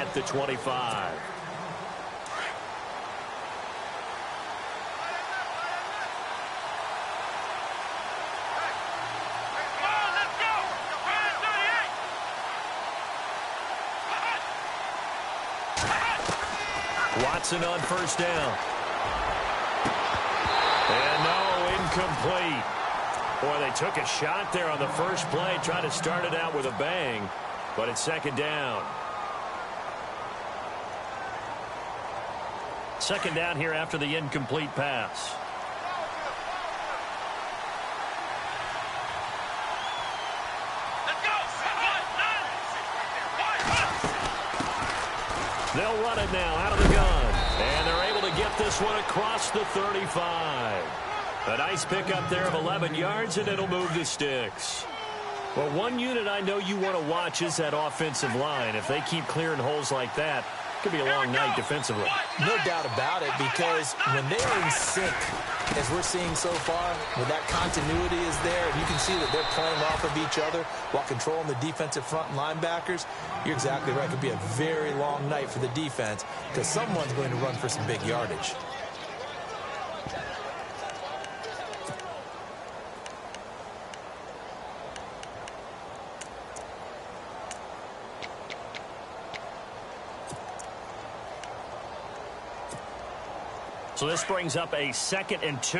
at the 25. Watson on first down. And no, incomplete. Boy, they took a shot there on the first play, trying to start it out with a bang, but it's second down. Second down here after the incomplete pass. They'll run it now out of the gun. And they're able to get this one across the 35. A nice pickup there of 11 yards, and it'll move the sticks. Well, one unit I know you want to watch is that offensive line. If they keep clearing holes like that, it could be a long night defensively. No doubt about it, because when they are in sync, as we're seeing so far, when that continuity is there, and you can see that they're playing off of each other while controlling the defensive front and linebackers, you're exactly right. It could be a very long night for the defense because someone's going to run for some big yardage. So this brings up a 2nd and 2.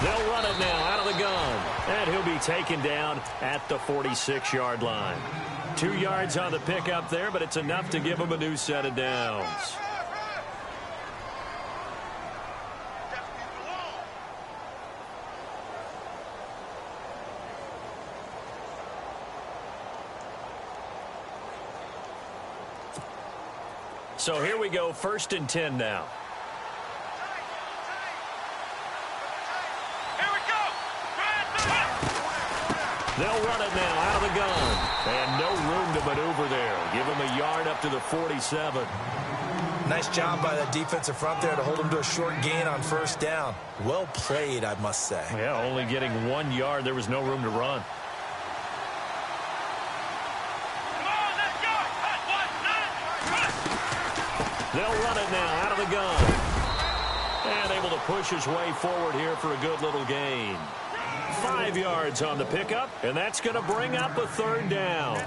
They'll run it now out of the gun. And he'll be taken down at the 46-yard line. 2 yards on the pickup there, but it's enough to give him a new set of downs. So here we go, 1st and 10 now. Here we go. They'll run it now out of the gun. And no room to maneuver there. Give him a yard up to the 47. Nice job by that defensive front there to hold him to a short gain on first down. Well played, I must say. Yeah, only getting 1 yard. There was no room to run. They'll run it now out of the gun. And able to push his way forward here for a good little gain. 5 yards on the pickup, and that's going to bring up a 3rd down.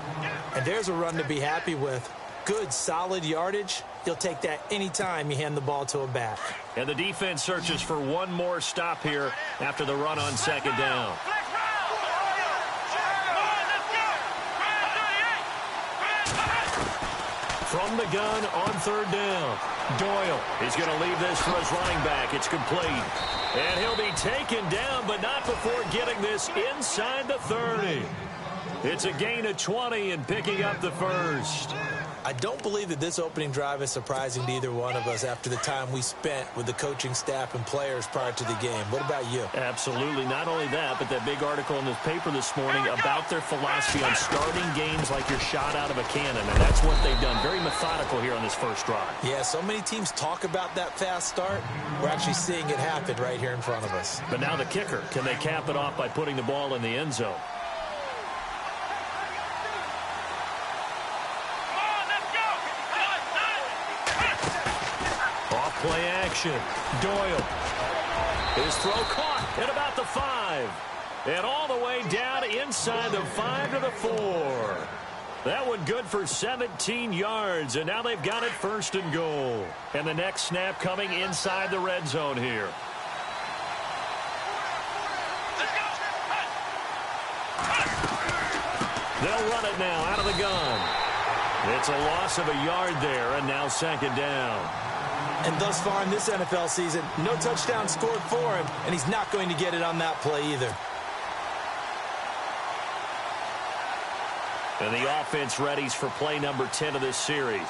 And there's a run to be happy with. Good, solid yardage. You'll take that anytime you hand the ball to a back. And the defense searches for one more stop here after the run on 2nd down. From the gun on 3rd down. Doyle is going to leave this for his running back. It's complete. And he'll be taken down, but not before getting this inside the 30. It's a gain of 20 and picking up the 1st. I don't believe that this opening drive is surprising to either one of us after the time we spent with the coaching staff and players prior to the game. What about you? Absolutely. Not only that, but that big article in the paper this morning about their philosophy on starting games like you're shot out of a cannon, and that's what they've done. Very methodical here on this first drive. Yeah, so many teams talk about that fast start. We're actually seeing it happen right here in front of us. But now the kicker. Can they cap it off by putting the ball in the end zone? Play action. Doyle. His throw caught at about the 5. And all the way down inside the 5 to the 4. That one good for 17 yards. And now they've got it 1st and goal. And the next snap coming inside the red zone here. They'll run it now out of the gun. It's a loss of a yard there, and now 2nd down. And thus far in this NFL season, no touchdown scored for him, and he's not going to get it on that play either. And the offense readies for play number 10 of this series.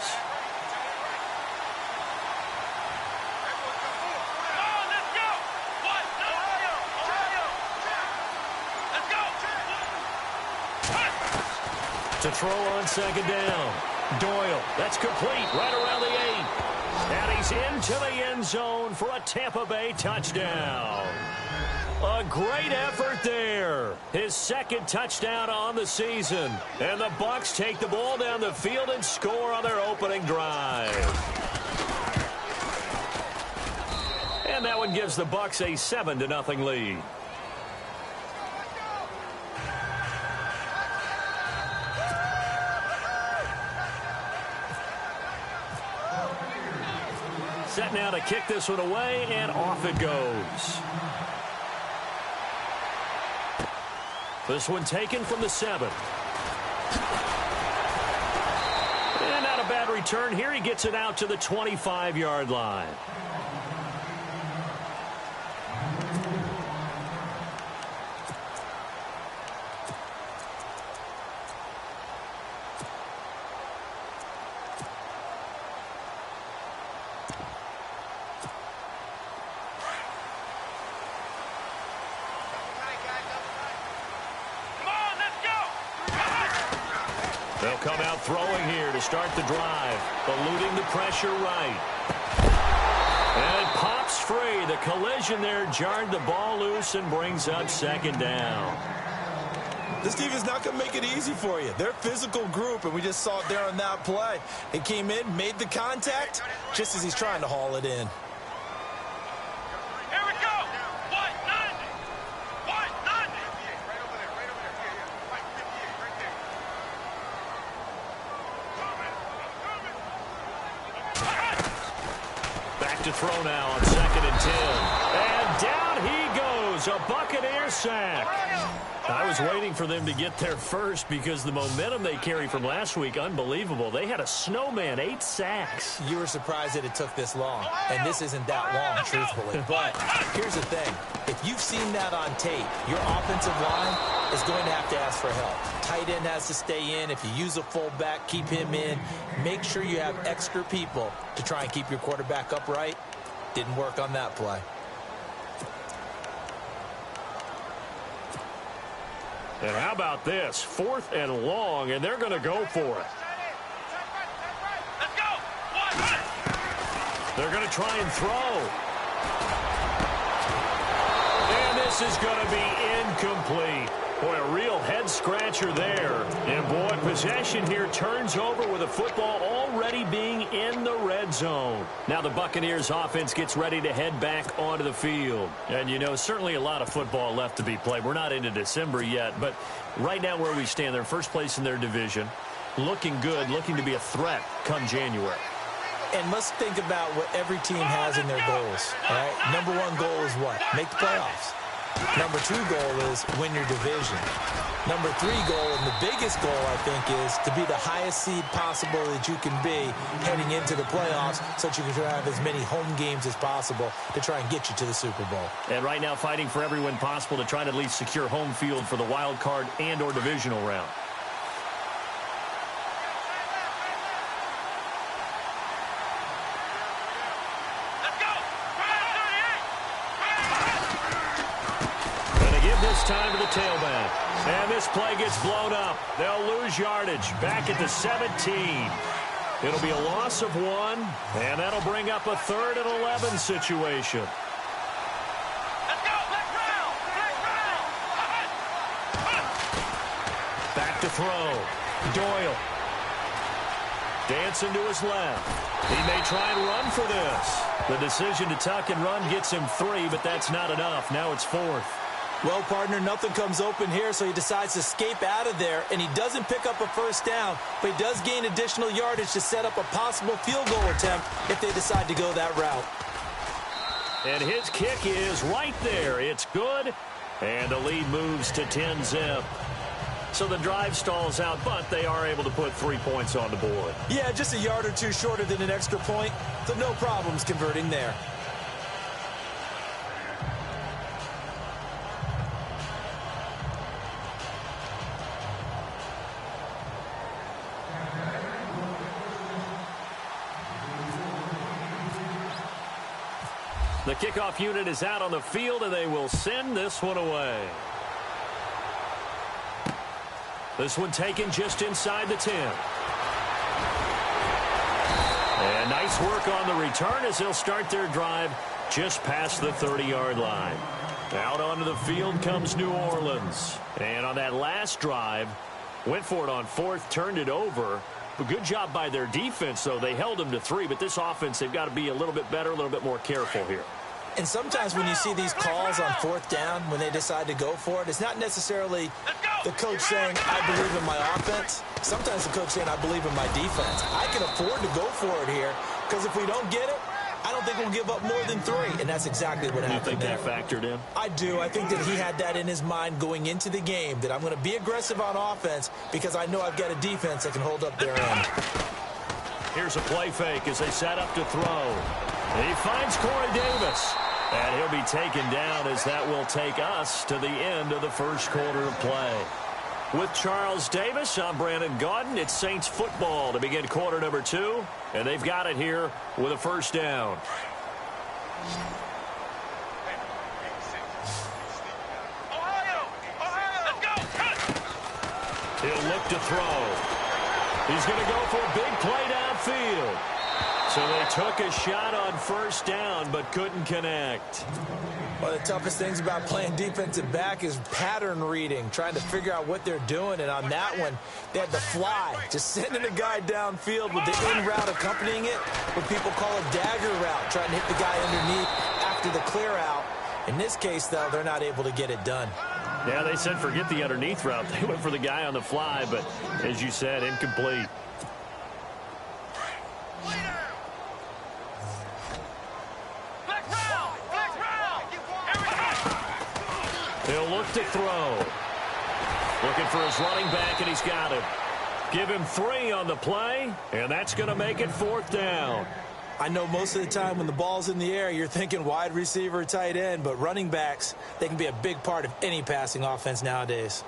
To throw on 2nd down. Doyle, that's complete right around the 8. And he's into the end zone for a Tampa Bay touchdown. A great effort there. His second touchdown on the season. And the Bucs take the ball down the field and score on their opening drive. And that one gives the Bucs a 7-0 lead. Set now to kick this one away, and off it goes. This one taken from the 7. And not a bad return here. He gets it out to the 25-yard line. They'll come out throwing here to start the drive, eluding the pressure right. And it pops free. The collision there jarred the ball loose and brings up second down. This team is not going to make it easy for you. They're a physical group, and we just saw it there on that play. It came in, made the contact, just as he's trying to haul it in. To throw now on 2nd and 10. And down he goes. A Buccaneer sack. I was waiting for them to get there first because the momentum they carry from last week, unbelievable. They had a snowman, 8 sacks. You were surprised that it took this long, and this isn't that long, truthfully. But here's the thing. If you've seen that on tape, your offensive line is going to have to ask for help. Tight end has to stay in. If you use a fullback, keep him in. Make sure you have extra people to try and keep your quarterback upright. Didn't work on that play. And how about this? 4th and long, and they're going to go for it. Let's go. They're going to try and throw. And this is going to be incomplete. Boy, a real head-scratcher there. And, boy, possession here turns over with a football already being in the red zone. Now the Buccaneers offense gets ready to head back onto the field. And, you know, certainly a lot of football left to be played. We're not into December yet, but right now where we stand, they're first place in their division. Looking good, looking to be a threat come January. And let's think about what every team has in their goals, all right? Number 1 goal is what? Make the playoffs. Number 2 goal is win your division. Number 3 goal, and the biggest goal, I think, is to be the highest seed possible that you can be heading into the playoffs so that you can have as many home games as possible to try and get you to the Super Bowl. And right now fighting for every win possible to try to at least secure home field for the wild card and or divisional round. This time to the tailback. And this play gets blown up. They'll lose yardage back at the 17. It'll be a loss of 1, and that'll bring up a 3rd and 11 situation. Let's go. Back to throw. Doyle. Dancing to his left. He may try and run for this. The decision to tuck and run gets him 3, but that's not enough. Now it's 4th. Well, partner, nothing comes open here, so he decides to escape out of there, and he doesn't pick up a first down, but he does gain additional yardage to set up a possible field goal attempt if they decide to go that route. And his kick is right there. It's good, and the lead moves to 10-zip. So the drive stalls out, but they are able to put 3 points on the board. Yeah, just a yard or 2 shorter than an extra point, so no problems converting there. The kickoff unit is out on the field, and they will send this one away. This one taken just inside the 10. And nice work on the return as they'll start their drive just past the 30-yard line. Out onto the field comes New Orleans. And on that last drive, went for it on fourth, turned it over. But good job by their defense, though. They held them to 3, but this offense, they've got to be a little bit better, a little bit more careful here. And sometimes when you see these calls on fourth down, when they decide to go for it, it's not necessarily the coach saying, I believe in my offense. Sometimes the coach saying, I believe in my defense. I can afford to go for it here, because if we don't get it, I don't think we'll give up more than 3. And that's exactly what happened there. You think that factored in? I do. I think that he had that in his mind going into the game, that I'm going to be aggressive on offense because I know I've got a defense that can hold up their end. Here's a play fake as they set up to throw. He finds Corey Davis. And he'll be taken down as that will take us to the end of the first quarter of play. With Charles Davis, I'm Brandon Gaudin. It's Saints football to begin quarter number 2. And they've got it here with a first down. Ohio, let's go. He'll look to throw. He's going to go for a big play downfield. So they took a shot on first down, but couldn't connect. One of the toughest things about playing defensive back is pattern reading, trying to figure out what they're doing. And on that one, they had the fly, just sending a guy downfield with the in route accompanying it, what people call a dagger route, trying to hit the guy underneath after the clear out. In this case, though, they're not able to get it done. Yeah, they said forget the underneath route. They went for the guy on the fly, but as you said, incomplete. He'll look to throw. Looking for his running back, and he's got him. Give him 3 on the play, and that's going to make it fourth down. I know most of the time when the ball's in the air, you're thinking wide receiver, tight end, but running backs, they can be a big part of any passing offense nowadays.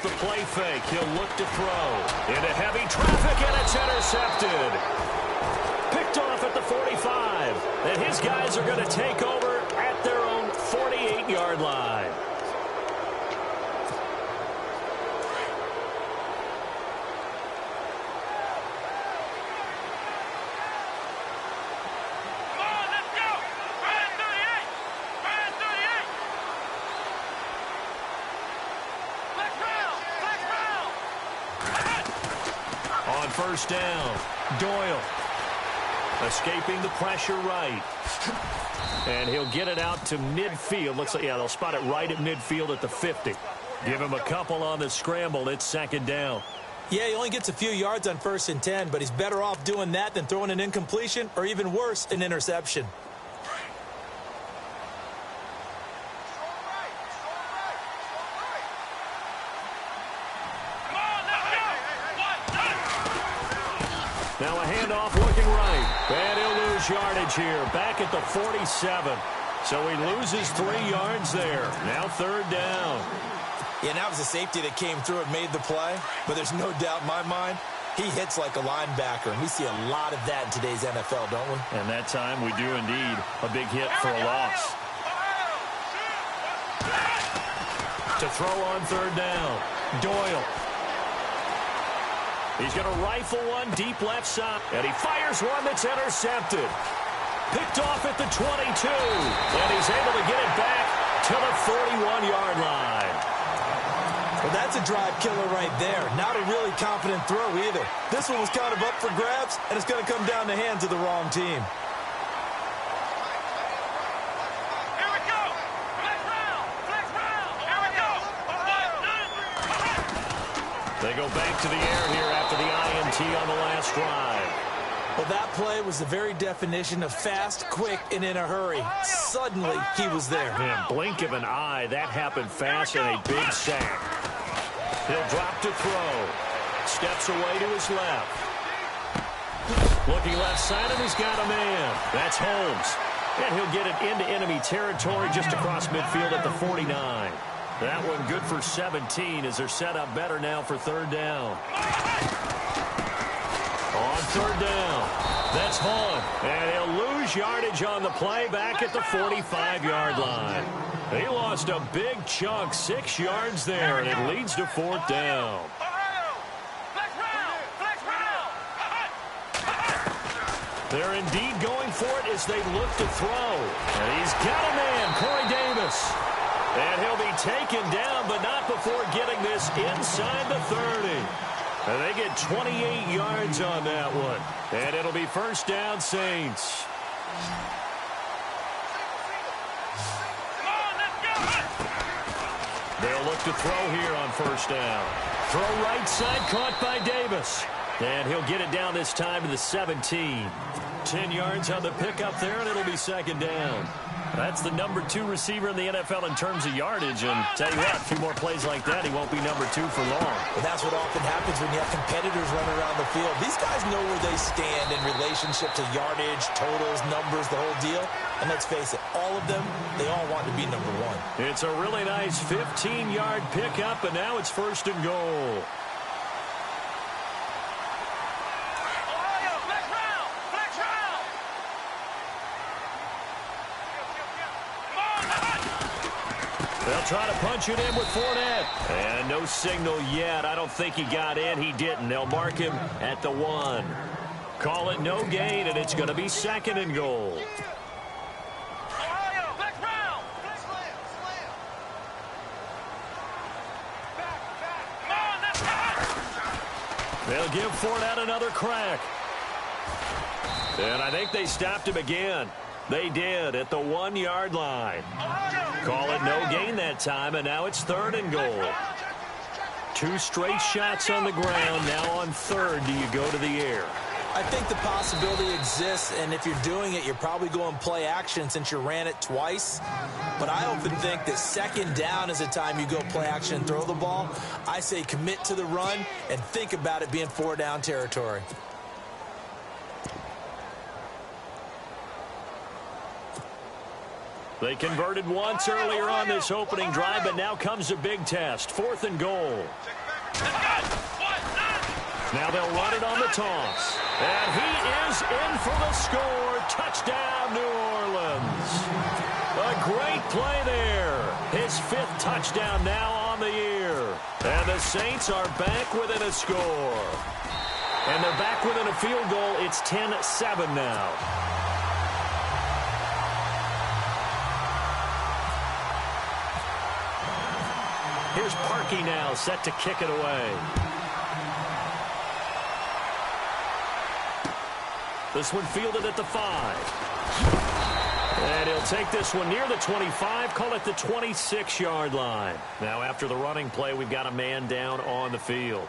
The play fake. He'll look to throw. Into heavy traffic, and it's intercepted. Picked off at the 45. And his guys are going to take over at their own 48-yard line. First down. Doyle escaping the pressure right. And he'll get it out to midfield. Looks like, yeah, they'll spot it right at midfield at the 50. Give him a couple on the scramble. It's second down. Yeah, he only gets a few yards on 1st and 10, but he's better off doing that than throwing an incompletion or even worse, an interception. Now a handoff looking right. And he'll lose yardage here. Back at the 47. So he loses 3 yards there. Now third down. Yeah, that was a safety that came through and made the play. But there's no doubt in my mind, he hits like a linebacker. And we see a lot of that in today's NFL, don't we? And that time we do indeed. A big hit for a loss. To throw on third down. Doyle. He's going to rifle one deep left side. And he fires one that's intercepted. Picked off at the 22. And he's able to get it back to the 41-yard line. Well, that's a drive killer right there. Not a really confident throw either. This one was kind of up for grabs, and it's going to come down the hands of the wrong team. Here we go. Flex round. Flex round. Here we go. They go back to the air here after the INT on the last drive. Well, that play was the very definition of fast, quick, and in a hurry. Suddenly, he was there. Man, blink of an eye. That happened fast and a big sack. He'll drop to throw. Steps away to his left. Looking left side, and he's got a man. That's Holmes. And he'll get it into enemy territory just across midfield at the 49. That one good for 17 as they're set up better now for third down. On third down, that's Vaughn. And he'll lose yardage on the play back at the 45-yard line. He lost a big chunk, 6 yards there, and it leads to fourth down. They're indeed going for it as they look to throw. And he's got a man, Corey Davis. And he'll be taken down, but not before getting this inside the 30. And they get 28 yards on that one. And it'll be first down, Saints. They'll look to throw here on first down. Throw right side, caught by Davis. And he'll get it down this time to the 17. 10 yards on the pickup there, and it'll be second down. That's the number 2 receiver in the NFL in terms of yardage. And tell you what, a few more plays like that, he won't be number 2 for long. But that's what often happens when you have competitors running around the field. These guys know where they stand in relationship to yardage, totals, numbers, the whole deal. And let's face it, all of them, they all want to be number 1. It's a really nice 15-yard pickup, and now it's first and goal. They'll try to punch it in with Fournette. And no signal yet. I don't think he got in. He didn't. They'll mark him at the 1. Call it no gain, and it's going to be second and goal. They'll give Fournette another crack. And I think they stopped him again. They did at the 1-yard line. Call it no gain that time, and now it's third and goal. 2 straight shots on the ground. Now on third, do you go to the air? I think the possibility exists, and if you're doing it, you're probably going play action since you ran it twice. But I often think that second down is the time you go play action and throw the ball. I say commit to the run and think about it being 4-down territory. They converted once earlier on this opening drive, but now comes a big test. 4th and goal. Now they'll run it on the toss. And he is in for the score. Touchdown, New Orleans. A great play there. His 5th touchdown now on the year. And the Saints are back within a score. And they're back within a field goal. It's 10-7 now. Here's Parkey now, set to kick it away. This one fielded at the 5. And he'll take this one near the 25, call it the 26-yard line. Now after the running play, we've got a man down on the field.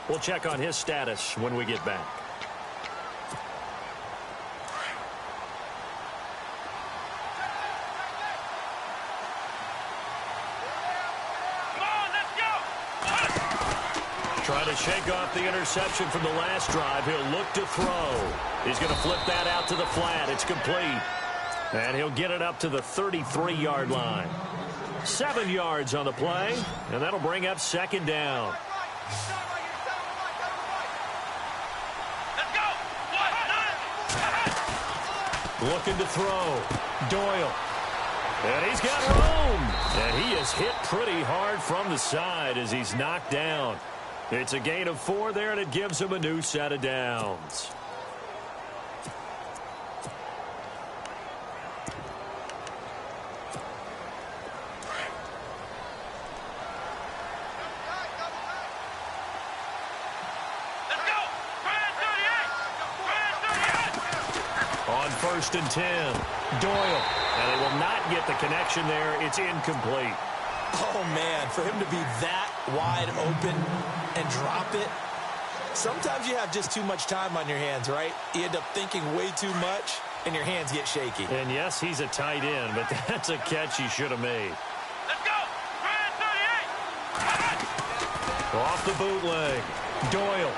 We'll check on his status when we get back. Trying to shake off the interception from the last drive. He'll look to throw. He's going to flip that out to the flat. It's complete. And he'll get it up to the 33-yard line. 7 yards on the play, and that'll bring up second down. Looking to throw. Doyle. And he's got room. And he is hit pretty hard from the side as he's knocked down. It's a gain of 4 there, and it gives him a new set of downs. On 1st and 10, Doyle. And they will not get the connection there. It's incomplete. Oh, man, for him to be that wide open and drop it. Sometimes you have just too much time on your hands, right? You end up thinking way too much, and your hands get shaky. And, yes, he's a tight end, but that's a catch he should have made. Let's go! 38! Off the bootleg. Doyle.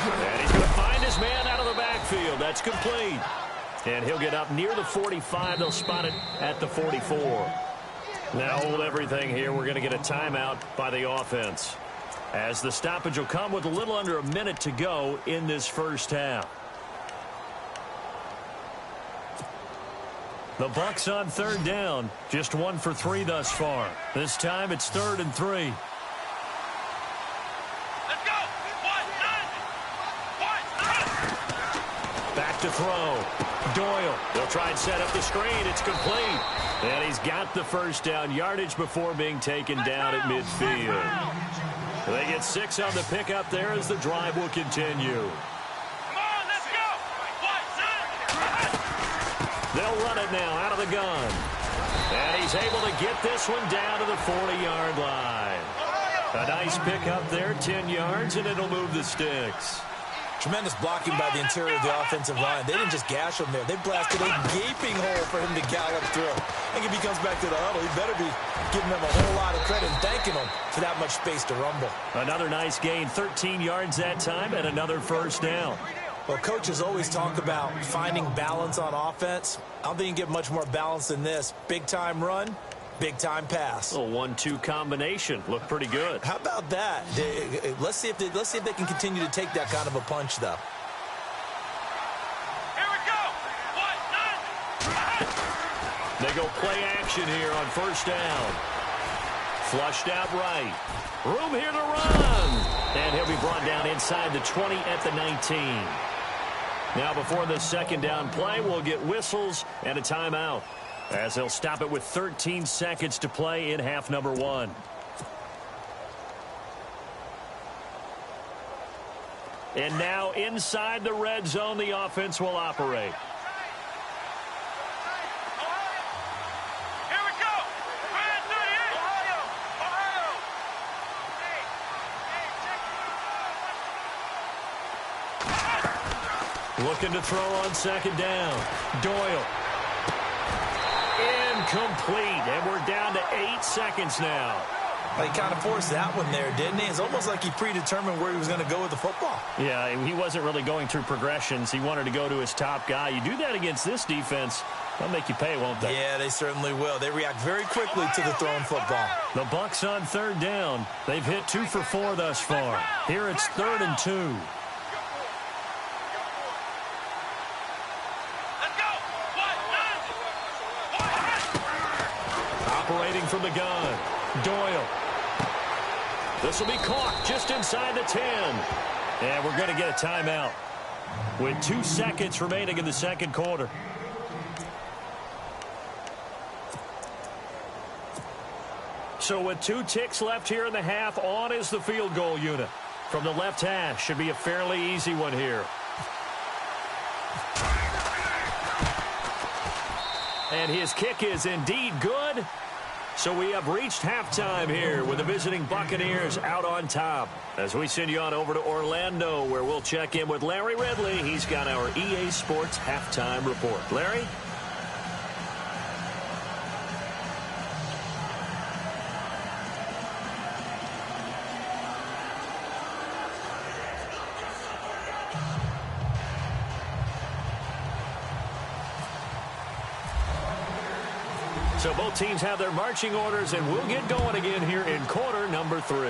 And he's going to find his man out of the backfield. That's complete. And he'll get up near the 45. They'll spot it at the 44. Now hold everything here. We're going to get a timeout by the offense, as the stoppage will come with a little under a minute to go in this first half. The Bucs on third down, just 1 for 3 thus far. This time it's 3rd and 3. Let's go. Back to throw. Doyle. They'll try and set up the screen. It's complete. And he's got the first down yardage before being taken down at midfield. They get 6 on the pickup there as the drive will continue. Come on, let's go. They'll run it now out of the gun. And he's able to get this one down to the 40-yard line. A nice pickup there, 10 yards, and it'll move the sticks. Tremendous blocking by the interior of the offensive line. They didn't just gash him there. They blasted a gaping hole for him to gallop through. I think if he comes back to the huddle, he better be giving them a whole lot of credit and thanking them for that much space to rumble. Another nice gain, 13 yards that time, and another first down. Well, coaches always talk about finding balance on offense. I don't think you can get much more balance than this. Big-time run, big-time pass. A 1-2 combination. Looked pretty good. How about that? Let's see if they can continue to take that kind of a punch, though. Here we go. They go play action here on first down. Flushed out right. Room here to run. And he'll be brought down inside the 20 at the 19. Now before the second down play, we'll get whistles and a timeout, as they'll stop it with 13 seconds to play in half number 1. And now inside the red zone, the offense will operate. Here we go. Red 38. Ohio. Looking to throw on second down. Doyle. Incomplete. And we're down to 8 seconds now. He kind of forced that one there, didn't he? It's almost like he predetermined where he was going to go with the football. Yeah, he wasn't really going through progressions. He wanted to go to his top guy. You do that against this defense, they'll make you pay, won't they? Yeah, they certainly will. They react very quickly to the thrown football. The Bucs on third down. They've hit 2 for 4 thus far. Here it's 3rd and 2. Operating from the gun. Doyle. This will be caught just inside the 10. And we're going to get a timeout with 2 seconds remaining in the second quarter. So with 2 ticks left here in the half, on is the field goal unit. From the left hash, should be a fairly easy one here. And his kick is indeed good. So we have reached halftime here with the visiting Buccaneers out on top. As we send you on over to Orlando, where we'll check in with Larry Ridley. He's got our EA Sports halftime report. Larry? So both teams have their marching orders, and we'll get going again here in quarter number 3.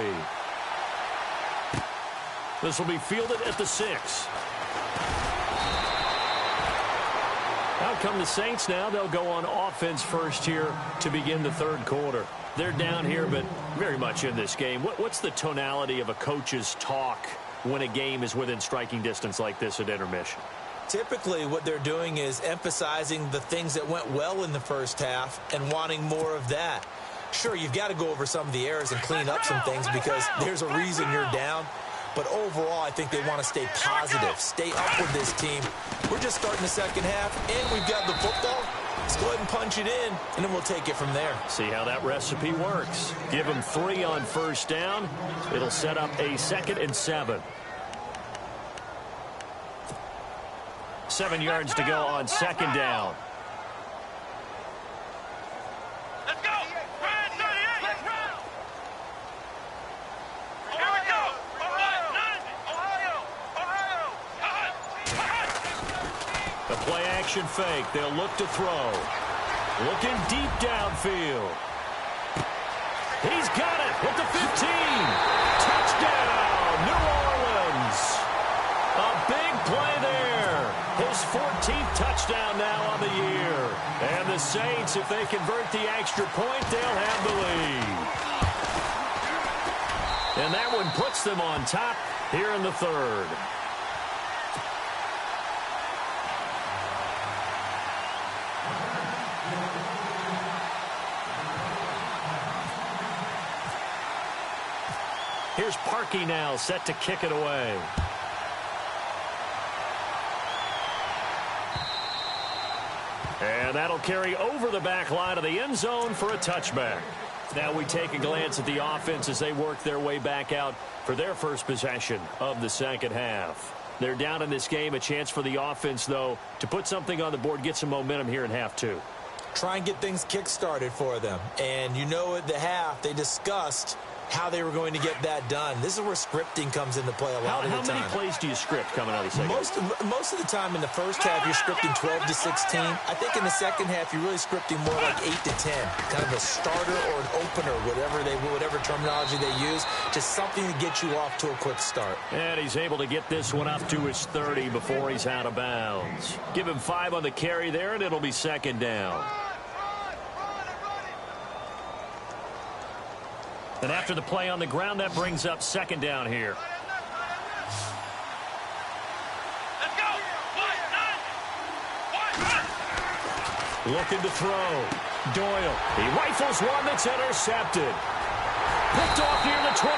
This will be fielded at the 6. Out come the Saints now. They'll go on offense first here to begin the third quarter. They're down here, but very much in this game. What's the tonality of a coach's talk when a game is within striking distance like this at intermission? Typically, what they're doing is emphasizing the things that went well in the first half and wanting more of that. Sure, you've got to go over some of the errors and clean up some things because there's a reason you're down. But overall, I think they want to stay positive, stay up with this team. We're just starting the second half, and we've got the football. Let's go ahead and punch it in, and then we'll take it from there. See how that recipe works. Give them 3 on first down. It'll set up a 2nd and 7. 7 yards to go on second down. Let's go. Red 38. Let's round. Here we go. Ohio. The play action fake. They'll look to throw. Looking deep downfield. He's got it at the 15. Touchdown, New Orleans. A big play there. His 14th touchdown now on the year. And the Saints, if they convert the extra point, they'll have the lead. And that one puts them on top here in the third. Here's Parkey now, set to kick it away. And that'll carry over the back line of the end zone for a touchback. Now we take a glance at the offense as they work their way back out for their first possession of the second half. They're down in this game. A chance for the offense, though, to put something on the board, get some momentum here in half two. Try and get things kick-started for them. And you know at the half, they discussed how they were going to get that done. This is where scripting comes into play a lot of the time. How many plays do you script coming out of the second? Most of the time in the first half, you're scripting 12 to 16. I think in the second half, you're really scripting more like 8 to 10. Kind of a starter or an opener, whatever terminology they use. Just something to get you off to a quick start. And he's able to get this one up to his 30 before he's out of bounds. Give him 5 on the carry there, and it'll be second down. And after the play on the ground, that brings up second down here. Let's go. Looking to throw. Doyle. He rifles one that's intercepted. Picked off near the 29.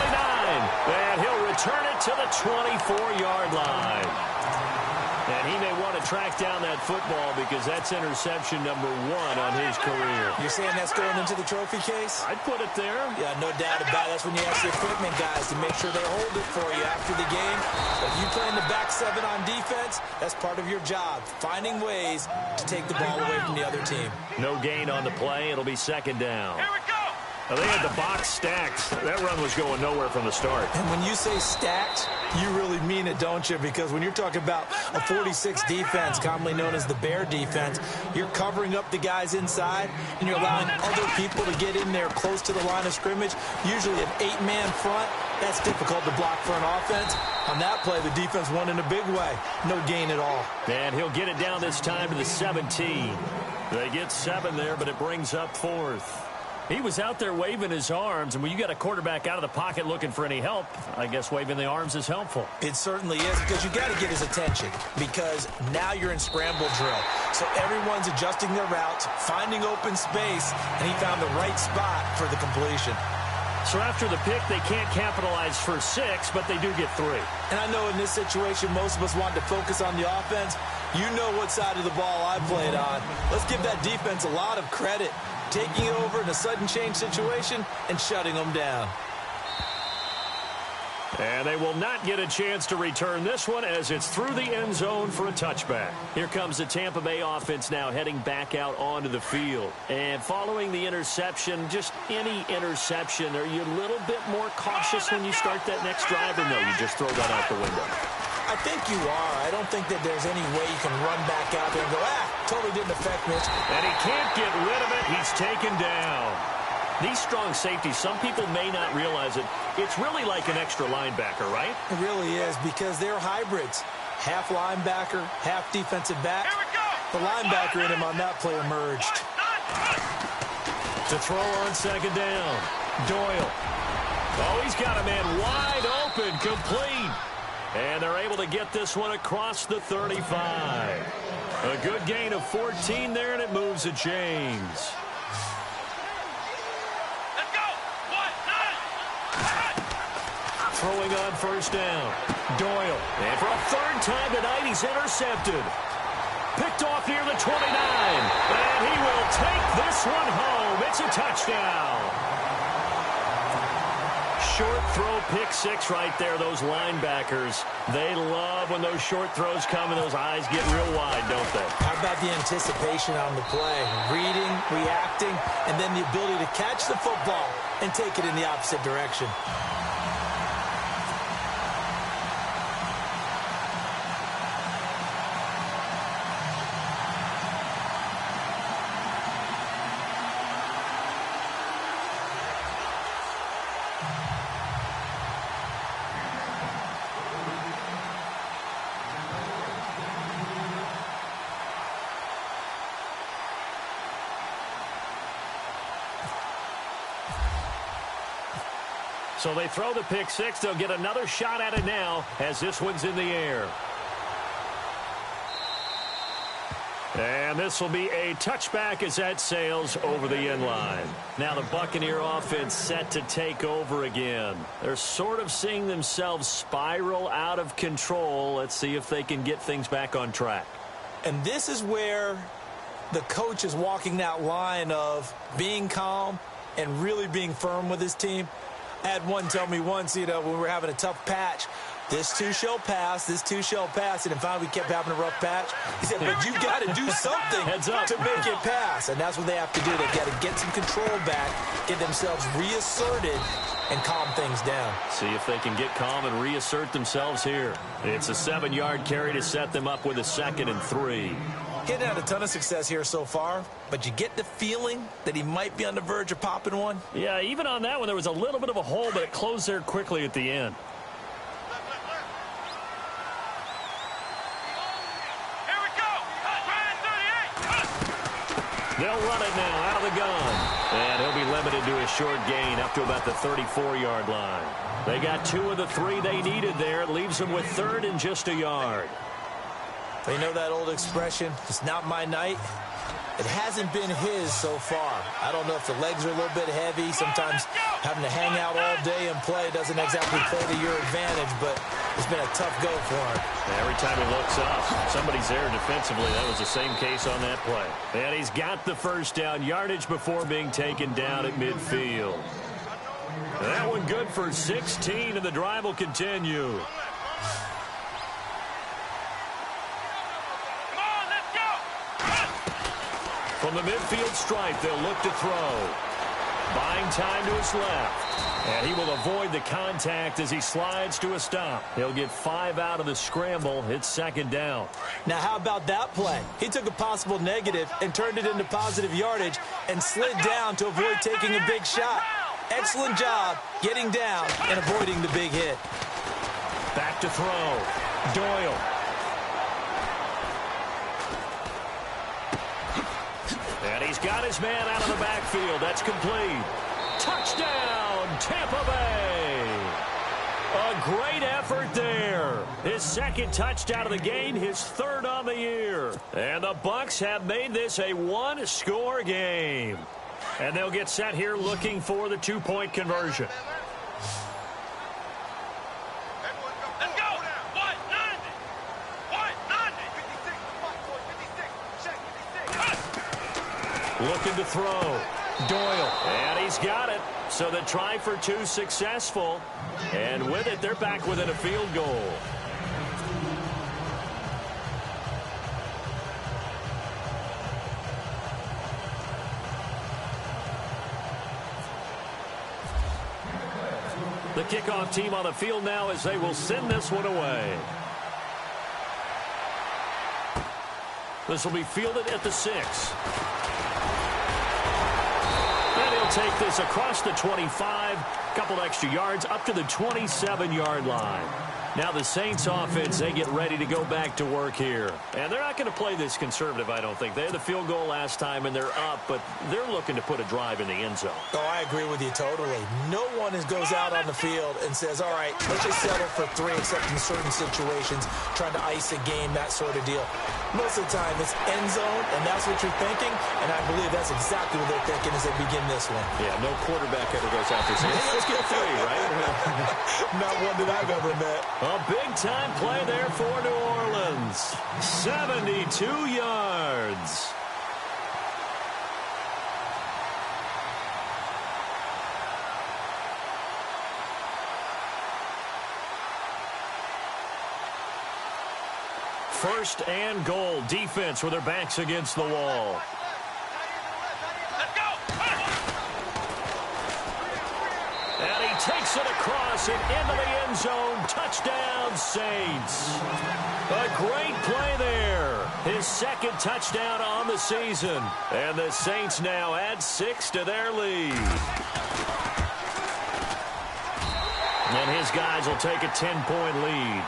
And he'll return it to the 24-yard line. And he may want to track down that football because that's interception number 1 on his career. You're saying that's going into the trophy case? I'd put it there. Yeah, no doubt about it. That's when you ask the equipment guys to make sure they hold it for you after the game. But if you play in the back 7 on defense, that's part of your job, finding ways to take the ball away from the other team. No gain on the play. It'll be second down. Here we go. Now, they had the box stacked. That run was going nowhere from the start. And when you say stacked, you really mean it, don't you? Because when you're talking about a 46 defense, commonly known as the bear defense, you're covering up the guys inside, and you're allowing other people to get in there close to the line of scrimmage, usually an 8-man front. That's difficult to block for an offense. On that play, the defense won in a big way. No gain at all. And he'll get it down this time to the 17. They get 7 there, but it brings up 4th. He was out there waving his arms, and when you got a quarterback out of the pocket looking for any help, I guess waving the arms is helpful. It certainly is, because you got to get his attention, because now you're in scramble drill. So everyone's adjusting their routes, finding open space, and he found the right spot for the completion. So after the pick, they can't capitalize for 6, but they do get 3. And I know in this situation, most of us want to focus on the offense. You know what side of the ball I played on. Let's give that defense a lot of credit, taking it over in a sudden change situation and shutting them down. And they will not get a chance to return this one as it's through the end zone for a touchback. Here comes the Tampa Bay offense now heading back out onto the field. And following the interception, just any interception, are you a little bit more cautious when you start that next drive, or no, you just throw that out the window? I think you are. I don't think that there's any way you can run back out there and go, totally didn't affect me. And he can't get rid of it. He's taken down. These strong safeties, some people may not realize it. It's really like an extra linebacker, right? It really is, because they're hybrids. Half linebacker, half defensive back. Here we go. The linebacker in him on that play emerged. To throw on second down. Doyle. Oh, he's got a man wide open, complete. And they're able to get this one across the 35. A good gain of 14 there, and it moves to James. Let's go. 1, 9. Throwing on first down. Doyle. And for a 3rd time tonight, he's intercepted. Picked off near the 29. And he will take this one home. It's a touchdown. Short throw, pick 6 right there. Those linebackers, they love when those short throws come and those eyes get real wide, don't they? How about the anticipation on the play? Reading, reacting, and then the ability to catch the football and take it in the opposite direction. So they throw the pick six. They'll get another shot at it now as this one's in the air. And this will be a touchback as that sails over the end line. Now the Buccaneer offense set to take over again. They're sort of seeing themselves spiral out of control. Let's see if they can get things back on track. And this is where the coach is walking that line of being calm and really being firm with his team. I had one tell me once, when we were having a tough patch, this too shall pass, this too shall pass. And finally we kept having a rough patch. He said, but you got to do something to make it pass. And that's what they have to do. They've got to get some control back, get themselves reasserted, and calm things down. See if they can get calm and reassert themselves here. It's a 7-yard carry to set them up with a 2nd and 3. He hadn't had a ton of success here so far, but you get the feeling that he might be on the verge of popping one. Yeah, even on that one, there was a little bit of a hole, but it closed there quickly at the end. Here we go. They'll run it now out of the gun. And he'll be limited to a short gain up to about the 34-yard line. They got 2 of the 3 they needed there. It leaves them with 3rd and just a yard. They know that old expression, it's not my night. It hasn't been his so far. I don't know if the legs are a little bit heavy. Sometimes having to hang out all day and play doesn't exactly play to your advantage, but it's been a tough go for him. Every time he looks up, somebody's there defensively. That was the same case on that play. And he's got the first down yardage before being taken down at midfield. That one good for 16, and the drive will continue. From the midfield stripe, they'll look to throw. Buying time to his left. And he will avoid the contact as he slides to a stop. He'll get 5 out of the scramble. It's 2nd down. Now, how about that play? He took a possible negative and turned it into positive yardage and slid down to avoid taking a big shot. Excellent job getting down and avoiding the big hit. Back to throw. Doyle. And he's got his man out of the backfield. That's complete. Touchdown, Tampa Bay. A great effort there. His 2nd touchdown of the game, his 3rd on the year. And the Bucs have made this a 1-score game. And they'll get set here looking for the 2-point conversion. Let's go. What? 90. Looking to throw. Doyle. And he's got it. So the try for 2 successful. And with it, they're back within a field goal. The kickoff team on the field now as they will send this one away. This will be fielded at the 6. And he'll take this across the 25, couple extra yards up to the 27-yard line. Now the Saints offense, they get ready to go back to work here. And they're not going to play this conservative, I don't think. They had the field goal last time, and they're up, but they're looking to put a drive in the end zone. Oh, I agree with you totally. No one goes out on the field and says, all right, let's just settle for 3, except in certain situations, trying to ice a game, that sort of deal. Most of the time, it's end zone, and that's what you're thinking, and I believe that's exactly what they're thinking as they begin this one. Yeah, no quarterback ever goes out there saying, hey, let's get 3, right? Not one that I've ever met. A big-time play there for New Orleans. 72 yards. First and goal. Defense with their backs against the wall. Let's go. And he takes it across and into the end zone. Touchdown, Saints. A great play there. His 2nd touchdown on the season. And the Saints now add 6 to their lead. And his guys will take a 10-point lead.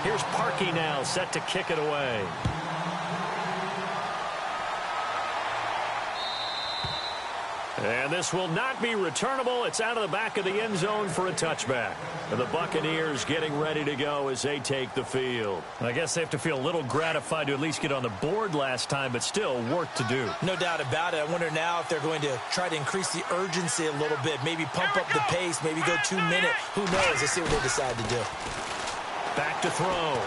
Here's Parkey now, set to kick it away. And this will not be returnable. It's out of the back of the end zone for a touchback. And the Buccaneers getting ready to go as they take the field. I guess they have to feel a little gratified to at least get on the board last time, but still work to do. No doubt about it. I wonder now if they're going to try to increase the urgency a little bit, maybe pump up the pace, maybe go 2 minute. Who knows? Let's see what they decide to do. Back to throw.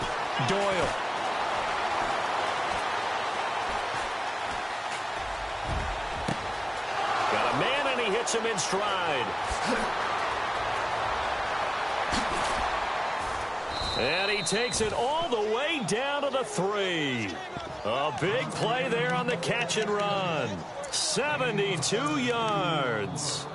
Doyle. Got a man, and he hits him in stride. And he takes it all the way down to the 3. A big play there on the catch and run. 72 yards.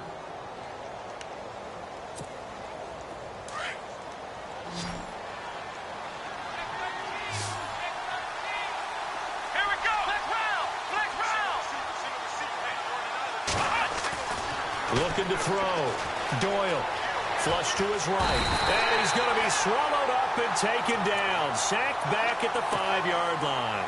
Looking to throw. Doyle. Flush to his right. And he's going to be swallowed up and taken down. Sacked back at the 5-yard line.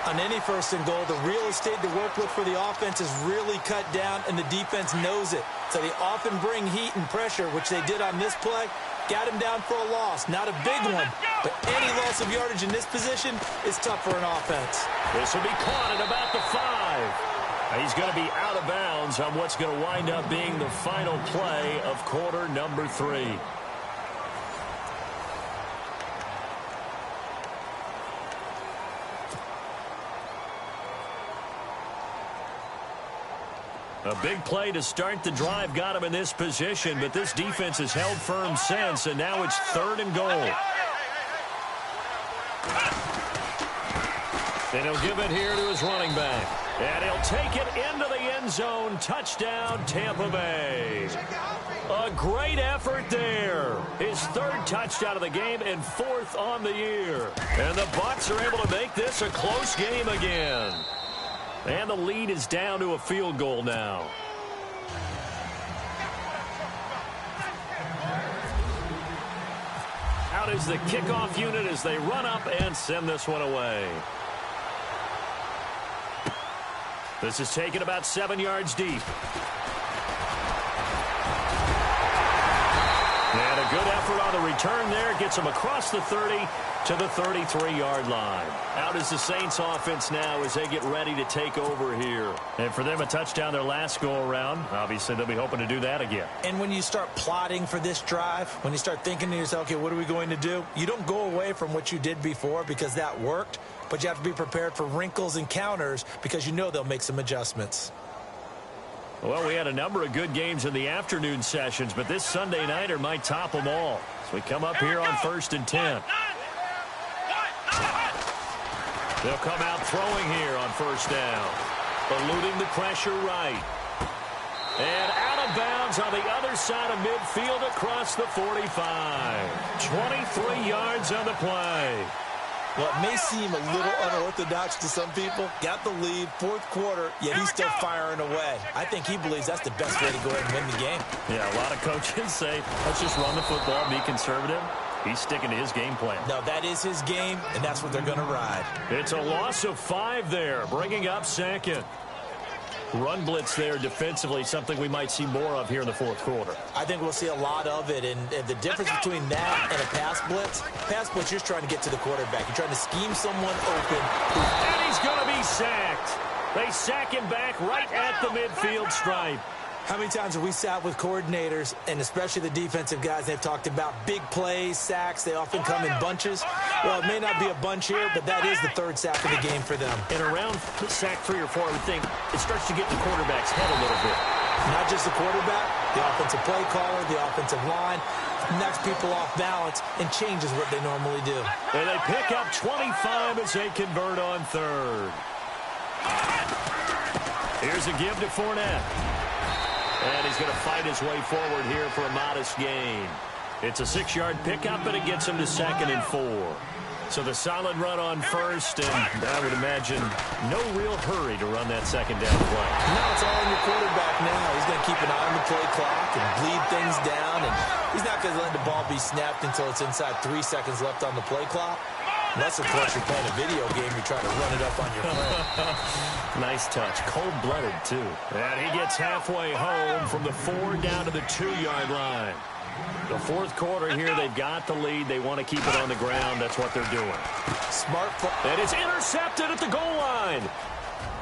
On any 1st and goal, the real estate to work with for the offense is really cut down, and the defense knows it. So they often bring heat and pressure, which they did on this play. Got him down for a loss. Not a big one, but any loss of yardage in this position is tough for an offense. This will be caught at about the 5. He's going to be out of bounds on what's going to wind up being the final play of quarter number 3. A big play to start the drive got him in this position, but this defense has held firm since, and now it's 3rd and goal. And he'll give it here to his running back. And he'll take it into the end zone. Touchdown, Tampa Bay. A great effort there. His 3rd touchdown of the game and 4th on the year. And the Bucs are able to make this a close game again. And the lead is down to a field goal now. Out is the kickoff unit as they run up and send this one away. This is taken about 7 yards deep. And a good effort on the return there. Gets him across the 30 to the 33-yard line. Out is the Saints offense now as they get ready to take over here. And for them, a touchdown their last go-around. Obviously, they'll be hoping to do that again. And when you start plotting for this drive, when you start thinking to yourself, okay, what are we going to do? You don't go away from what you did before because that worked. But you have to be prepared for wrinkles and counters because you know they'll make some adjustments. Well, we had a number of good games in the afternoon sessions, but this Sunday nighter might top them all. So we come up here on 1st and 10. They'll come out throwing here on 1st down. Eluding the pressure right. And out of bounds on the other side of midfield across the 45. 23 yards on the play. Well, it may seem a little unorthodox to some people. Got the lead, 4th quarter, yet he's still firing away. I think he believes that's the best way to go ahead and win the game. Yeah, a lot of coaches say, let's just run the football, be conservative. He's sticking to his game plan. No, that is his game, and that's what they're going to ride. It's a loss of 5 there, bringing up 2nd. Run blitz there defensively, something we might see more of here in the 4th quarter. I think we'll see a lot of it, and the difference between that and a pass blitz, you're just trying to get to the quarterback. You're trying to scheme someone open. And he's going to be sacked. They sack him back right at the midfield stripe. How many times have we sat with coordinators, and especially the defensive guys, they've talked about big plays, sacks. They often come in bunches. Well, it may not be a bunch here, but that is the 3rd sack of the game for them. And around sack 3 or 4, I would think it starts to get in the quarterback's head a little bit. Not just the quarterback, the offensive play caller, the offensive line, knocks people off balance and changes what they normally do. And they pick up 25 as they convert on 3rd. Here's a give to Fournette. And he's going to fight his way forward here for a modest gain. It's a 6-yard pickup, and it gets him to 2nd and 4. So the solid run on 1st, and I would imagine no real hurry to run that 2nd down play. No, it's all on your quarterback now. He's going to keep an eye on the play clock and bleed things down, and he's not going to let the ball be snapped until it's inside 3 seconds left on the play clock. Unless, of course, you're playing a video game, you're trying to run it up on your friend. Nice touch. Cold-blooded, too. And he gets halfway home from the 4 down to the 2-yard line. The fourth quarter here, they've got the lead. They want to keep it on the ground. That's what they're doing. Smart play. And it's intercepted at the goal line.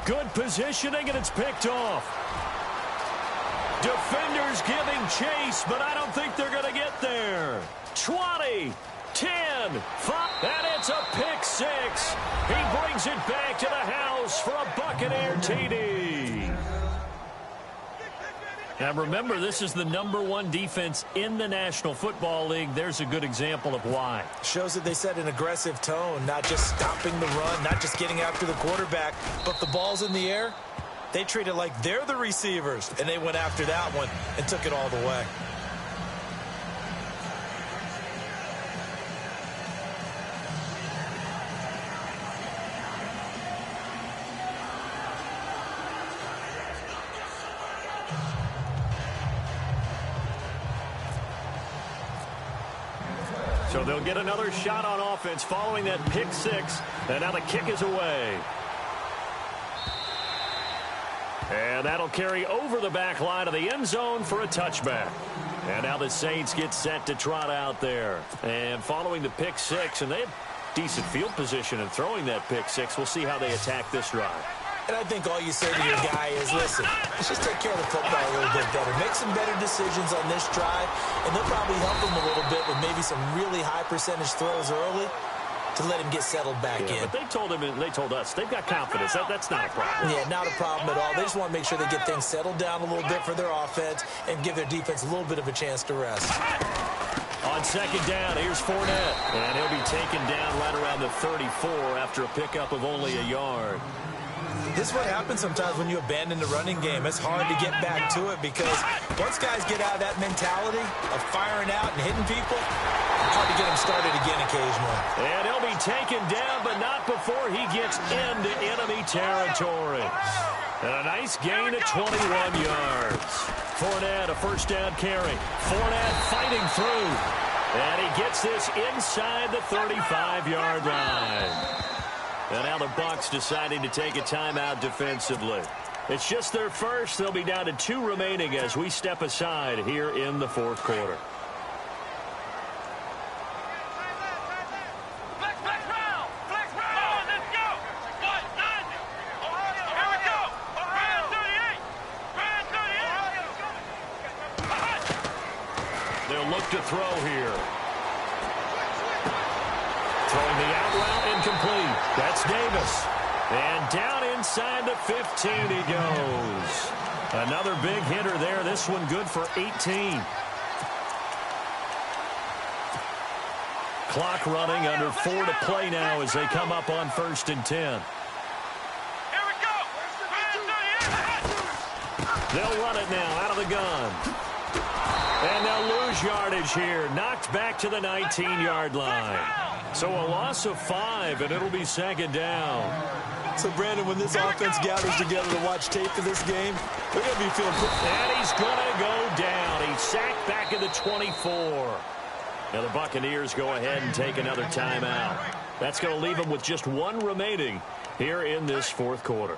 Good positioning, and it's picked off. Defenders giving chase, but I don't think they're going to get there. 20, 10, 5, and it's a pick 6. He brings it back to the house for a Buccaneer TD. Now, remember, this is the #1 defense in the National Football League. There's a good example of why. Shows that they set an aggressive tone, not just stopping the run, not just getting after the quarterback, but the ball's in the air. They treat it like they're the receivers, and they went after that one and took it all the way. So they'll get another shot on offense following that pick 6, and now the kick is away. And that'll carry over the back line of the end zone for a touchback. And now the Saints get set to trot out there. And following the pick 6, and they have decent field position in throwing that pick 6. We'll see how they attack this drive. And I think all you say to your guy is, listen, let's just take care of the football a little bit better. Make some better decisions on this drive, and they'll probably help him a little bit with maybe some really high percentage throws early to let him get settled back in. But they told him, and they told us, they've got confidence. That's not a problem. Yeah, not a problem at all. They just want to make sure they get things settled down a little bit for their offense and give their defense a little bit of a chance to rest. On second down, here's Fournette. And he'll be taken down right around the 34 after a pickup of only a yard. This is what happens sometimes when you abandon the running game. It's hard to get back to it because once guys get out of that mentality of firing out and hitting people, it's hard to get them started again occasionally. And he'll be taken down, but not before he gets into enemy territory. And a nice gain of 21 yards. Fournette, a first down carry. Fournette fighting through. And he gets this inside the 35-yard line. And now the Bucs deciding to take a timeout defensively. It's just their first. They'll be down to 2 remaining as we step aside here in the fourth quarter. They'll look to throw here. Throwing the out route incomplete. That's Davis. And down inside the 15 he goes. Another big hitter there. This one good for 18. Clock running, under 4 to play now as they come up on 1st and 10. Here we go. They'll run it now out of the gun. And they'll lose yardage here. Knocked back to the 19-yard line. So a loss of 5, and it'll be second down. So, Brandon, when this offense gathers together to watch tape for this game, they're going to be feeling good. And he's going to go down. He's sacked back at the 24. Now the Buccaneers go ahead and take another timeout. That's going to leave them with just 1 remaining here in this fourth quarter.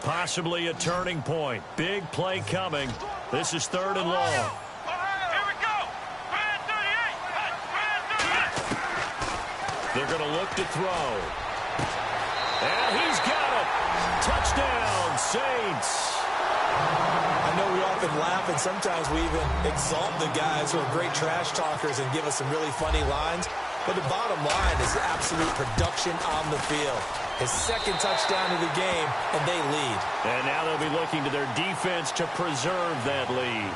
Possibly a turning point. Big play coming. This is 3rd and long. Here we go. They're going to look to throw. And he's got it. Touchdown, Saints. I know we often laugh, and sometimes we even exalt the guys who are great trash talkers and give us some really funny lines. But the bottom line is absolute production on the field. His 2nd touchdown of the game, and they lead. And now they'll be looking to their defense to preserve that lead.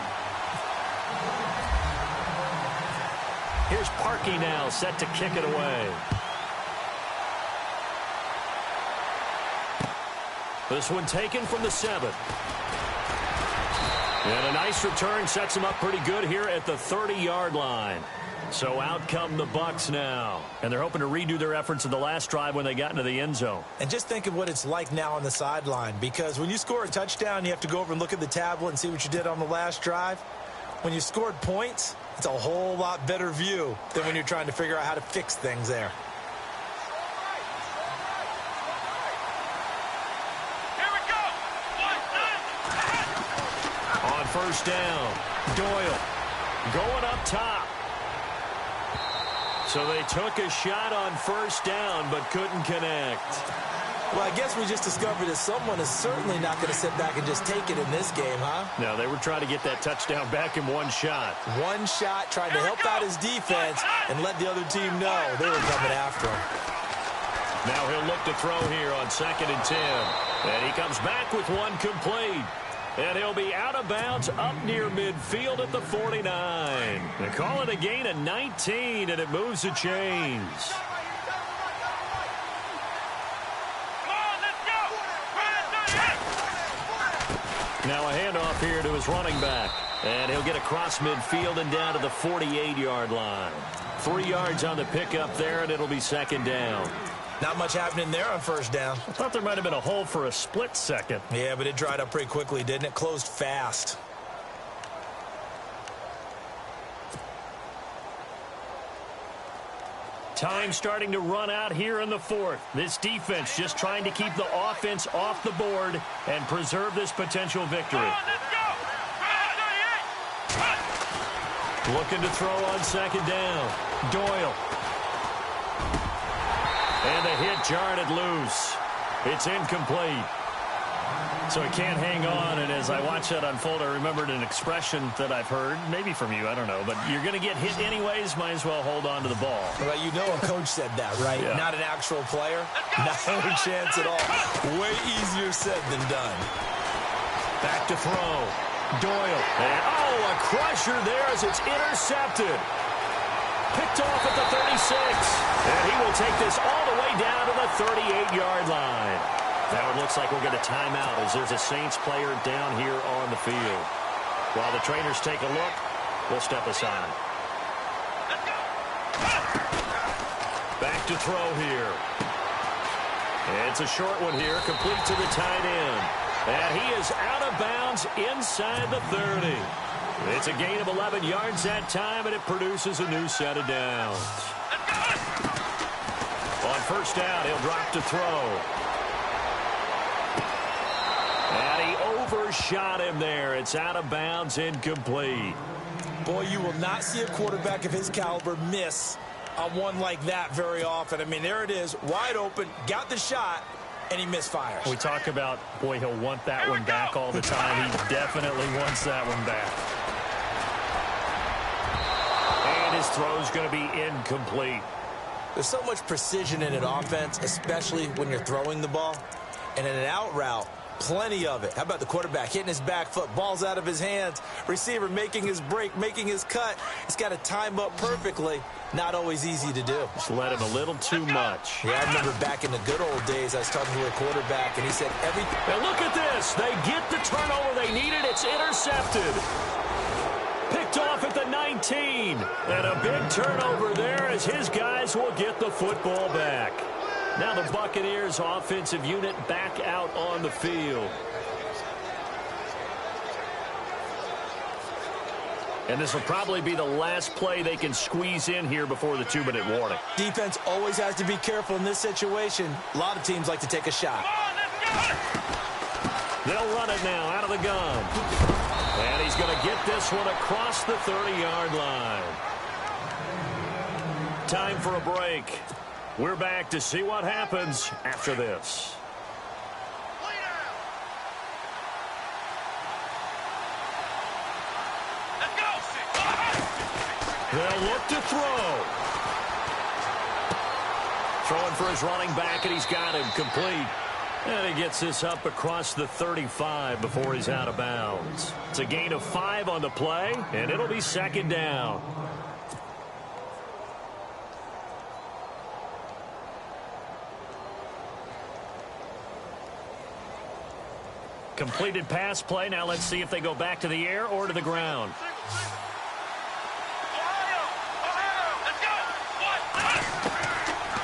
Here's Parkey now, set to kick it away. This one taken from the 7. And a nice return sets them up pretty good here at the 30-yard line. So out come the Bucs now. And they're hoping to redo their efforts in the last drive when they got into the end zone. And just think of what it's like now on the sideline. Because when you score a touchdown, you have to go over and look at the tablet and see what you did on the last drive. When you scored points, it's a whole lot better view than when you're trying to figure out how to fix things there. On first down, Doyle going up top. So they took a shot on first down but couldn't connect. Well, I guess we just discovered that someone is certainly not going to sit back and just take it in this game, huh? No, they were trying to get that touchdown back in one shot. One shot, trying to help out his defense and let the other team know they were coming after him. Now he'll look to throw here on 2nd and 10. And he comes back with one complete. And he'll be out of bounds up near midfield at the 49. They call it a gain of 19, and it moves the chains. Now a handoff here to his running back. And he'll get across midfield and down to the 48-yard line. 3 yards on the pickup there, and it'll be 2nd down. Not much happening there on first down. I thought there might have been a hole for a split second. Yeah, but it dried up pretty quickly, didn't it? Closed fast. Time starting to run out here in the 4th. This defense just trying to keep the offense off the board and preserve this potential victory. Looking to throw on 2nd down. Doyle. And the hit jarred it loose. It's incomplete. So he can't hang on, and as I watch that unfold, I remembered an expression that I've heard, maybe from you, I don't know, but you're going to get hit anyways, might as well hold on to the ball. Well, you know a coach said that, right? Yeah. Not an actual player. Not a chance at all. Way easier said than done. Back to throw. Doyle. And, a crusher there as it's intercepted. Picked off at the 36. And he will take this all the way down to the 38-yard line. Now it looks like we'll get a timeout as there's a Saints player down here on the field. While the trainers take a look, we'll step aside. Back to throw here. It's a short one here, complete to the tight end. And he is out of bounds inside the 30. It's a gain of 11 yards that time, and it produces a new set of downs. On first down, he'll drop to throw. And he overshot him there. It's out of bounds, incomplete. Boy, you will not see a quarterback of his caliber miss on one like that very often. I mean, there it is, wide open, got the shot, and he misfires. We talk about, boy, he'll want that one back all the time. He definitely wants that one back. And his throw's going to be incomplete. There's so much precision in an offense, especially when you're throwing the ball. And in an out route, plenty of it. How about the quarterback hitting his back foot, ball's out of his hands, receiver making his break, making his cut. He's got to time up perfectly. Not always easy to do. Just let him a little too much. Yeah, I remember back in the good old days, I was talking to a quarterback, and he said everything. Now look at this. They get the turnover they needed. It's intercepted. Picked off at the 19. And a big turnover there as his guys will get the football back. Now the Buccaneers offensive unit back out on the field. And this will probably be the last play they can squeeze in here before the 2-minute warning. Defense always has to be careful in this situation. A lot of teams like to take a shot. They'll run it now out of the gun. And he's going to get this one across the 30-yard line. Time for a break. We're back to see what happens after this. They'll look to throw. Throwing for his running back, and he's got him complete. And he gets this up across the 35 before he's out of bounds. It's a gain of 5 on the play, and it'll be 2nd down. Completed pass play. Now let's see if they go back to the air or to the ground.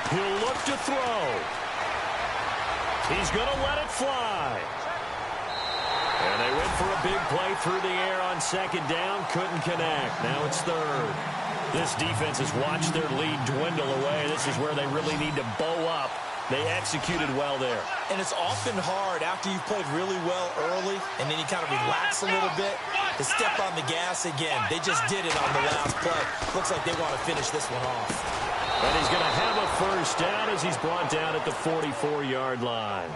He'll look to throw. He's going to let it fly. And they went for a big play through the air on second down. Couldn't connect. Now it's third. This defense has watched their lead dwindle away. This is where they really need to bow up. They executed well there. And it's often hard after you've played really well early and then you kind of relax a little bit to step on the gas again. They just did it on the last play. Looks like they want to finish this one off. And he's going to have a first down as he's brought down at the 44-yard line.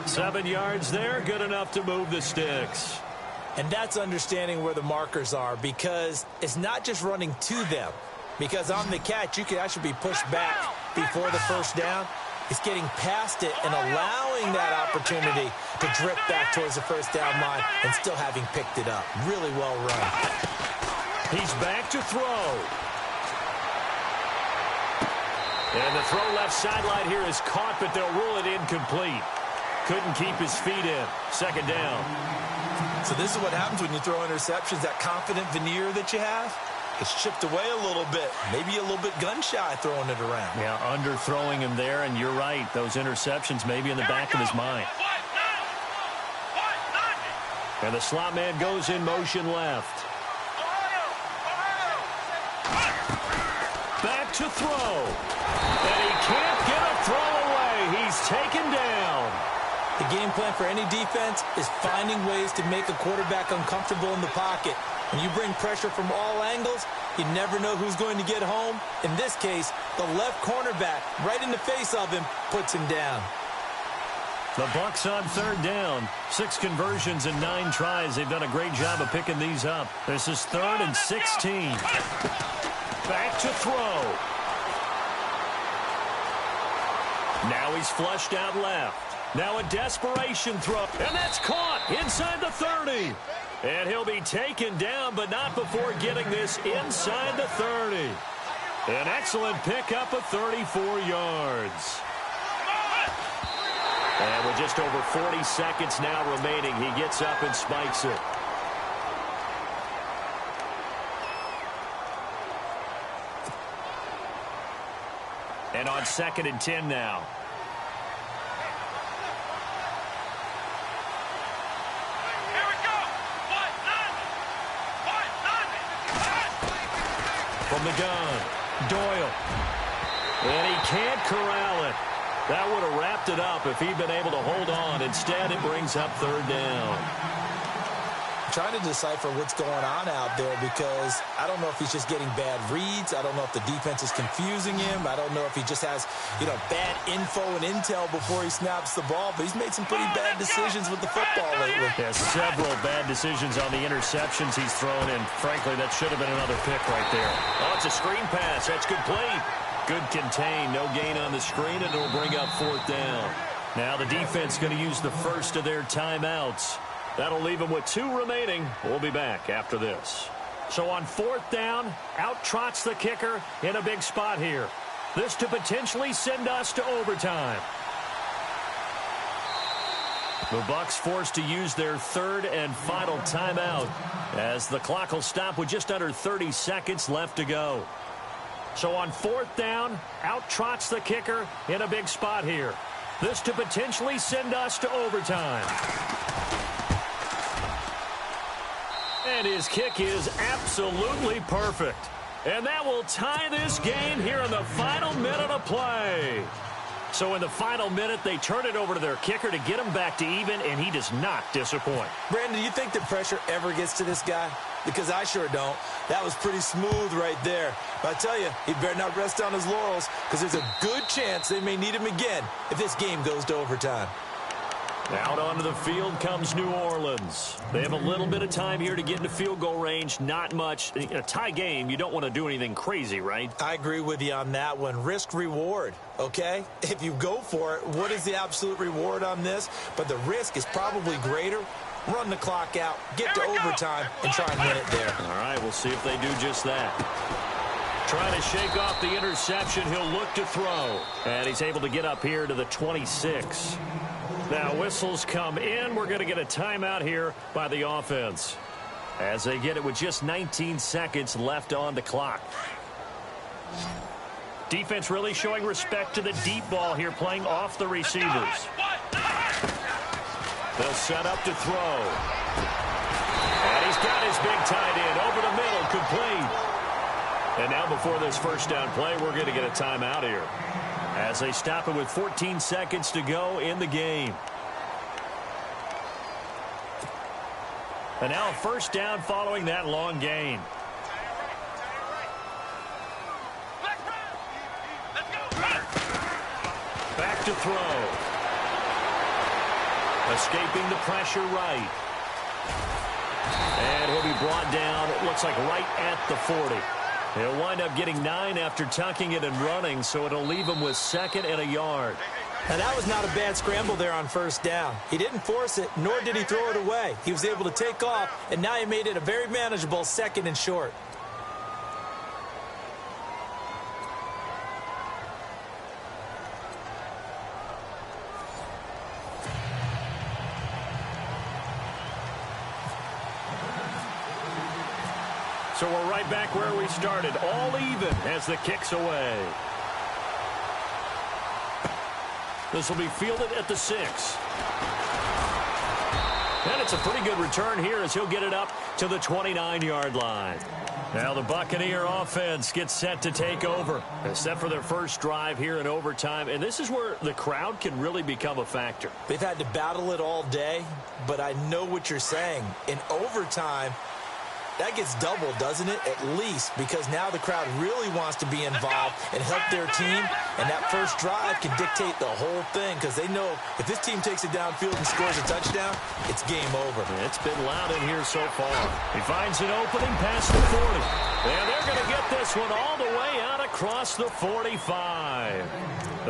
7 yards there, good enough to move the sticks. And that's understanding where the markers are, because it's not just running to them. Because on the catch, you could actually be pushed back before the first down. It's getting past it and allowing that opportunity to drip back towards the first down line and still having picked it up. Really well run. He's back to throw. And the throw left sideline here is caught, but they'll rule it incomplete. Couldn't keep his feet in. Second down. So this is what happens when you throw interceptions, that confident veneer that you have. It's chipped away a little bit, maybe a little bit gun-shy throwing it around. Yeah, underthrowing him there, and you're right. Those interceptions may be in the back of his mind. And the slot man goes in motion left. Back to throw. And he can't get a throw away. He's taken down. The game plan for any defense is finding ways to make a quarterback uncomfortable in the pocket. When you bring pressure from all angles, you never know who's going to get home. In this case, the left cornerback, right in the face of him, puts him down. The Bucks on third down. 6 conversions and 9 tries. They've done a great job of picking these up. This is 3rd and 16. Back to throw. Now he's flushed out left. Now a desperation throw. And that's caught inside the 30. And he'll be taken down, but not before getting this inside the 30. An excellent pickup of 34 yards. And with just over 40 seconds now remaining, he gets up and spikes it. And on 2nd and 10 now. From the gun, Doyle. And he can't corral it. That would have wrapped it up if he'd been able to hold on. Instead, it brings up 3rd down. I'm trying to decipher what's going on out there, because I don't know if he's just getting bad reads. I don't know if the defense is confusing him. I don't know if he just has, bad info and intel before he snaps the ball. But he's made some pretty bad decisions with the football lately. Yeah, several bad decisions on the interceptions he's thrown, and frankly, that should have been another pick right there. Oh, it's a screen pass. That's complete. Good contain. No gain on the screen, and it'll bring up 4th down. Now the defense going to use the first of their timeouts. That'll leave them with 2 remaining. We'll be back after this. So on 4th down, out trots the kicker in a big spot here. This to potentially send us to overtime. The Bucks forced to use their 3rd and final timeout, as the clock will stop with just under 30 seconds left to go. So on 4th down, out trots the kicker in a big spot here. This to potentially send us to overtime. And his kick is absolutely perfect. And that will tie this game here in the final minute of play. So in the final minute, they turn it over to their kicker to get him back to even, and he does not disappoint. Brandon, do you think the pressure ever gets to this guy? Because I sure don't. That was pretty smooth right there. But I tell you, he better not rest on his laurels, because there's a good chance they may need him again if this game goes to overtime. Out onto the field comes New Orleans. They have a little bit of time here to get into field goal range. Not much. In a tie game, you don't want to do anything crazy, right? I agree with you on that one. Risk reward, okay? If you go for it, what is the absolute reward on this? But the risk is probably greater. Run the clock out, get to overtime, and try and win it there. All right, we'll see if they do just that. Trying to shake off the interception. He'll look to throw. And he's able to get up here to the 26. Now whistles come in. We're going to get a timeout here by the offense as they get it with just 19 seconds left on the clock. Defense really showing respect to the deep ball here, playing off the receivers. They'll set up to throw. And he's got his big tight end over the middle, complete. And now before this first down play, we're going to get a timeout here as they stop it with 14 seconds to go in the game. And now a first down following that long gain. Back to throw. Escaping the pressure right. And he'll be brought down, it looks like right at the 40. He'll wind up getting 9 after tucking it and running, so it'll leave him with 2nd and a yard. And that was not a bad scramble there on first down. He didn't force it, nor did he throw it away. He was able to take off, and now he made it a very manageable 2nd and short. So we're right back where we started, all even as the kick's away. This will be fielded at the 6. And it's a pretty good return here as he'll get it up to the 29-yard line. Now the Buccaneer offense gets set to take over. They're set for their first drive here in overtime, and this is where the crowd can really become a factor. They've had to battle it all day, but I know what you're saying. In overtime, that gets doubled, doesn't it? At least, because now the crowd really wants to be involved and help their team, and that first drive can dictate the whole thing because they know if this team takes it downfield and scores a touchdown, it's game over. It's been loud in here so far. He finds an opening past the 40. And they're going to get this one all the way out across the 45.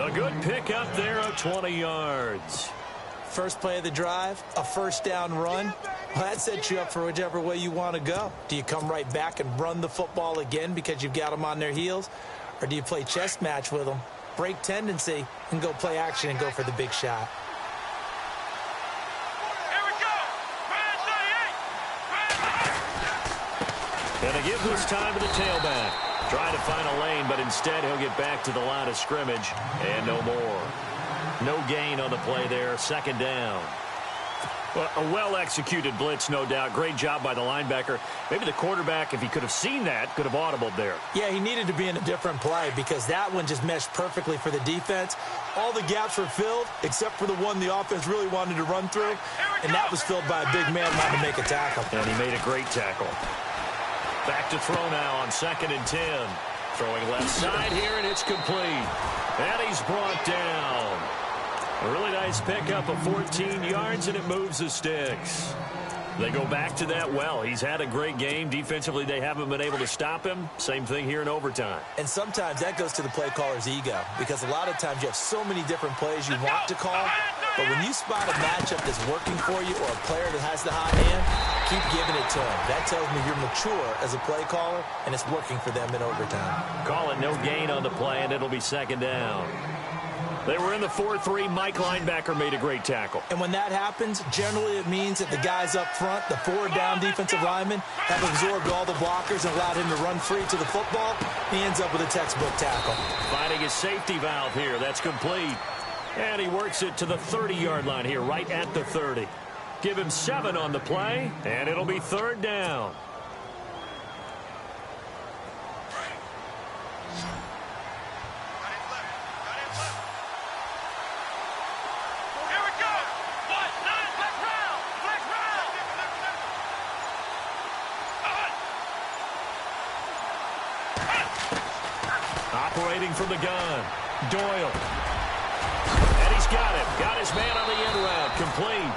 A good pickup there of 20 yards. First play of the drive, a first down run. Well, that sets you up for whichever way you want to go. Do you come right back and run the football again because you've got them on their heels? Or do you play chess match with them, break tendency, and go play action and go for the big shot? Here we go. And they give this time to the tailback. Trying to find a lane, but instead he'll get back to the line of scrimmage and no more. No gain on the play there, 2nd down. Well, a well-executed blitz, no doubt. Great job by the linebacker. Maybe the quarterback, if he could have seen that, could have audibled there. Yeah, he needed to be in a different play because that one just meshed perfectly for the defense. All the gaps were filled except for the one the offense really wanted to run through, and that was filled by a big man wanting to make a tackle. And he made a great tackle. Back to throw now on 2nd and 10. Throwing left side here, and it's complete. And he's brought down. A really nice pickup of 14 yards, and it moves the sticks. They go back to that well. He's had a great game. Defensively, they haven't been able to stop him. Same thing here in overtime. And sometimes that goes to the play caller's ego because a lot of times you have so many different plays you want to call, but when you spot a matchup that's working for you or a player that has the hot hand, keep giving it to him. That tells me you're mature as a play caller, and it's working for them in overtime. Call it no gain on the play, and it'll be 2nd down. They were in the 4-3. Mike linebacker made a great tackle. And when that happens, generally it means that the guys up front, the 4 down defensive linemen, have absorbed all the blockers and allowed him to run free to the football. He ends up with a textbook tackle. Finding his safety valve here. That's complete. And he works it to the 30-yard line here, right at the 30. Give him 7 on the play, and it'll be 3rd down. Operating from the gun, Doyle. And he's got it. Got his man on the end route, complete.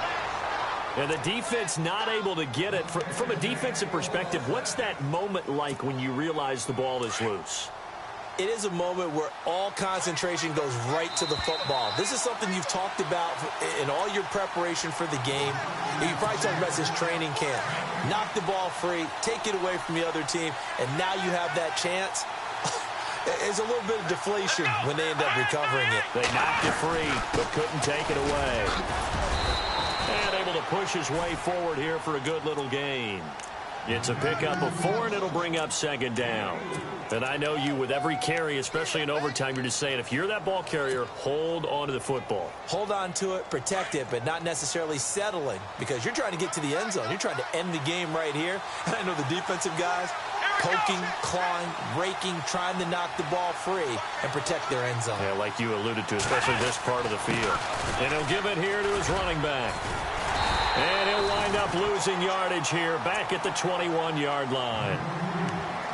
And the defense not able to get it. From a defensive perspective, what's that moment like when you realize the ball is loose? It is a moment where all concentration goes right to the football. This is something you've talked about in all your preparation for the game. You probably talked about this training camp. Knock the ball free, take it away from the other team, and now you have that chance. There's a little bit of deflation when they end up recovering it. They knocked it free, but couldn't take it away. And able to push his way forward here for a good little gain. It's a pickup of 4, and it'll bring up second down. And I know you, with every carry, especially in overtime, you're just saying, if you're that ball carrier, hold on to the football. Hold on to it, protect it, but not necessarily settling, because you're trying to get to the end zone. You're trying to end the game right here. And I know the defensive guys poking, clawing, raking, trying to knock the ball free and protect their end zone. Yeah, like you alluded to, especially this part of the field. And he'll give it here to his running back. And he'll wind up losing yardage here back at the 21-yard line.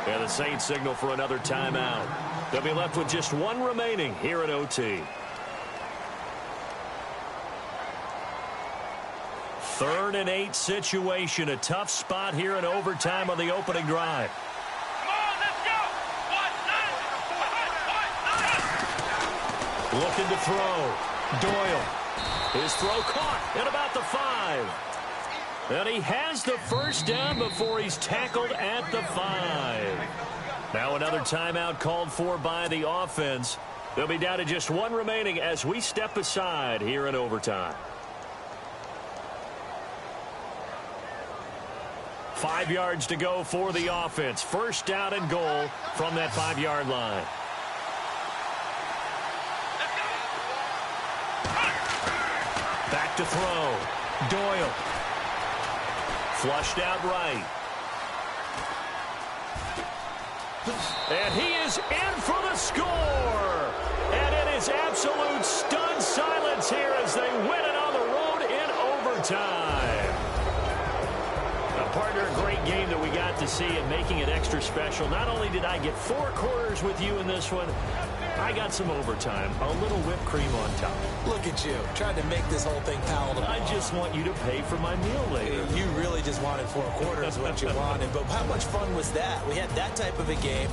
And the Saints signal for another timeout. They'll be left with just 1 remaining here at OT. 3rd and 8 situation. A tough spot here in overtime on the opening drive. Come on, let's go. Looking to throw. Doyle. His throw caught at about the 5. And he has the first down before he's tackled at the 5. Now another timeout called for by the offense. They'll be down to just 1 remaining as we step aside here in overtime. 5 yards to go for the offense. First down and goal from that 5-yard line. Back to throw. Doyle. Flushed out right. And he is in for the score. And it is absolute stunned silence here as they win it on the road in overtime. Now, partner, a great game that we got to see and making it extra special. Not only did I get 4 quarters with you in this one, I got some overtime, a little whipped cream on top. Look at you, trying to make this whole thing palatable. I just want you to pay for my meal later. You really just wanted 4 quarters what you wanted, but how much fun was that? We had that type of a game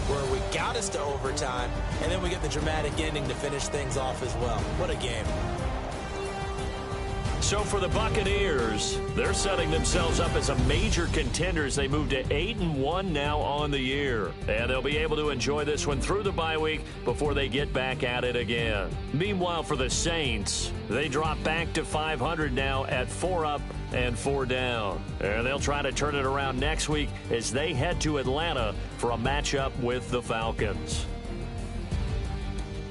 where we got us to overtime, and then we get the dramatic ending to finish things off as well. What a game. So for the Buccaneers, they're setting themselves up as a major contender as they move to 8-1 now on the year. And they'll be able to enjoy this one through the bye week before they get back at it again. Meanwhile, for the Saints, they drop back to 500 now at 4 up and 4 down. And they'll try to turn it around next week as they head to Atlanta for a matchup with the Falcons.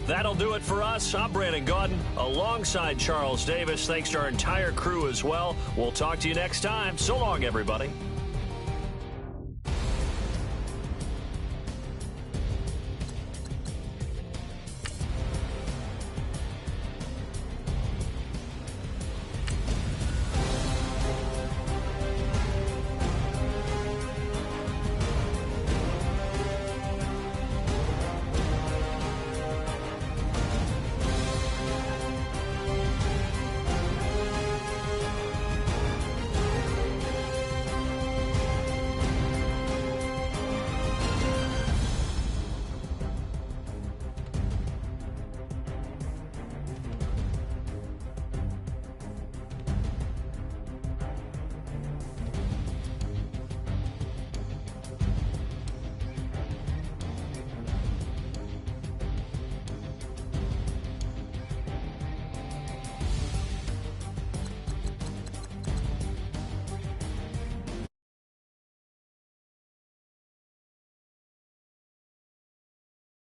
That'll do it for us. I'm Brandon Gaudin alongside Charles Davis. Thanks to our entire crew as well. We'll talk to you next time. So long, everybody.